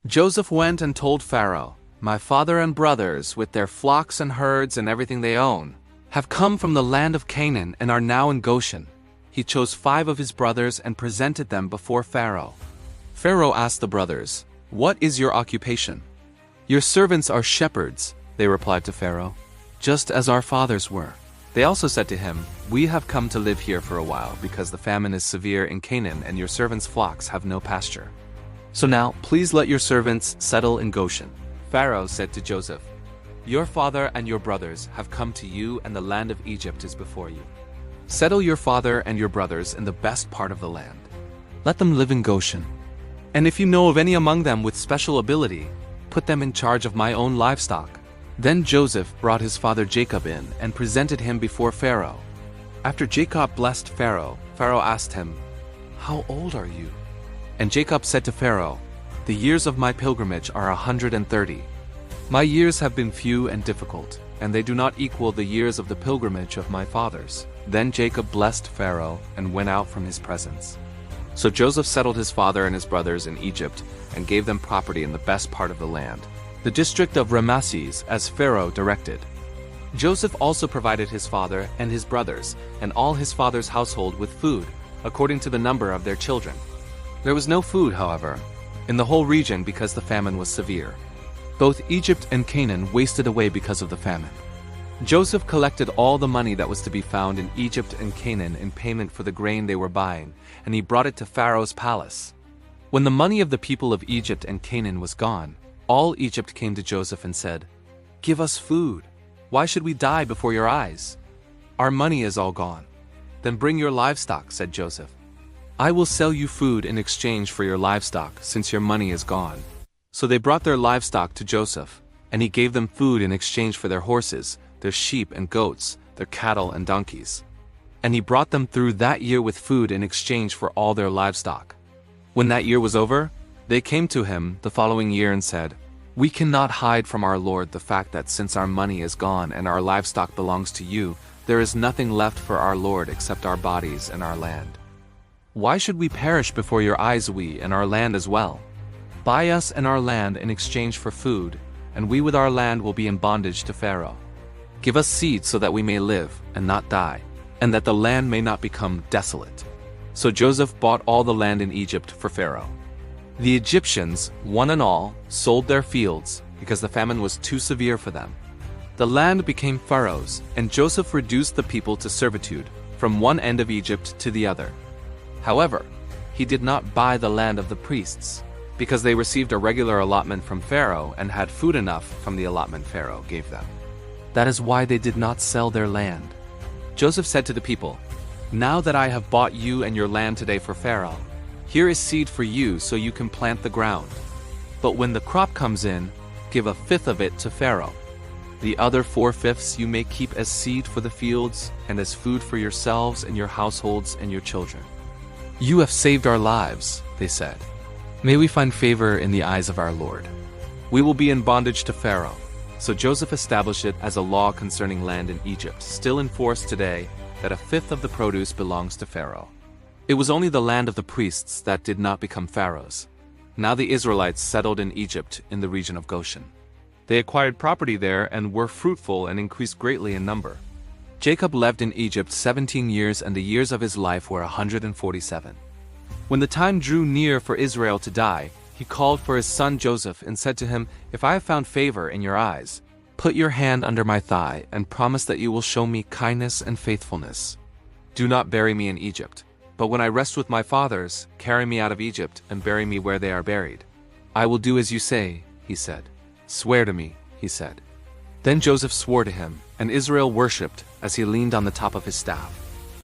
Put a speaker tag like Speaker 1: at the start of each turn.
Speaker 1: Joseph went and told Pharaoh, "My father and brothers, with their flocks and herds and everything they own, have come from the land of Canaan and are now in Goshen." He chose 5 of his brothers and presented them before Pharaoh. Pharaoh asked the brothers, "What is your occupation?" "Your servants are shepherds," they replied to Pharaoh, "just as our fathers were." They also said to him, "We have come to live here for a while because the famine is severe in Canaan and your servants' flocks have no pasture. So now, please let your servants settle in Goshen." Pharaoh said to Joseph, "Your father and your brothers have come to you and the land of Egypt is before you. Settle your father and your brothers in the best part of the land. Let them live in Goshen. And if you know of any among them with special ability, put them in charge of my own livestock." Then Joseph brought his father Jacob in and presented him before Pharaoh. After Jacob blessed Pharaoh, Pharaoh asked him, "How old are you?" And Jacob said to Pharaoh, "The years of my pilgrimage are 130. My years have been few and difficult, and they do not equal the years of the pilgrimage of my fathers." Then Jacob blessed Pharaoh and went out from his presence. So Joseph settled his father and his brothers in Egypt and gave them property in the best part of the land, the district of Ramesses, as Pharaoh directed. Joseph also provided his father and his brothers and all his father's household with food, according to the number of their children. There was no food, however, in the whole region because the famine was severe. Both Egypt and Canaan wasted away because of the famine. Joseph collected all the money that was to be found in Egypt and Canaan in payment for the grain they were buying, and he brought it to Pharaoh's palace. When the money of the people of Egypt and Canaan was gone, all Egypt came to Joseph and said, "Give us food. Why should we die before your eyes? Our money is all gone." "Then bring your livestock," said Joseph. "I will sell you food in exchange for your livestock, since your money is gone." So they brought their livestock to Joseph, and he gave them food in exchange for their horses, their sheep and goats, their cattle and donkeys. And he brought them through that year with food in exchange for all their livestock. When that year was over, they came to him the following year and said, "We cannot hide from our Lord the fact that since our money is gone and our livestock belongs to you, there is nothing left for our Lord except our bodies and our land. Why should we perish before your eyes, we and our land as well? Buy us and our land in exchange for food, and we with our land will be in bondage to Pharaoh. Give us seed so that we may live and not die, and that the land may not become desolate." So Joseph bought all the land in Egypt for Pharaoh. The Egyptians, one and all, sold their fields because the famine was too severe for them. The land became Pharaoh's, and Joseph reduced the people to servitude from one end of Egypt to the other. However, he did not buy the land of the priests, because they received a regular allotment from Pharaoh and had food enough from the allotment Pharaoh gave them. That is why they did not sell their land. Joseph said to the people, "Now that I have bought you and your land today for Pharaoh, here is seed for you so you can plant the ground. But when the crop comes in, give 1/5 of it to Pharaoh. The other 4/5 you may keep as seed for the fields and as food for yourselves and your households and your children." "You have saved our lives," they said. "May we find favor in the eyes of our Lord. We will be in bondage to Pharaoh." So Joseph established it as a law concerning land in Egypt, still in force today, that 1/5 of the produce belongs to Pharaoh. It was only the land of the priests that did not become Pharaoh's. Now the Israelites settled in Egypt in the region of Goshen. They acquired property there and were fruitful and increased greatly in number. Jacob lived in Egypt 17 years, and the years of his life were 147. When the time drew near for Israel to die, he called for his son Joseph and said to him, "If I have found favor in your eyes, put your hand under my thigh and promise that you will show me kindness and faithfulness. Do not bury me in Egypt, but when I rest with my fathers, carry me out of Egypt and bury me where they are buried." "I will do as you say," he said. "Swear to me," he said. Then Joseph swore to him, and Israel worshipped as he leaned on the top of his staff.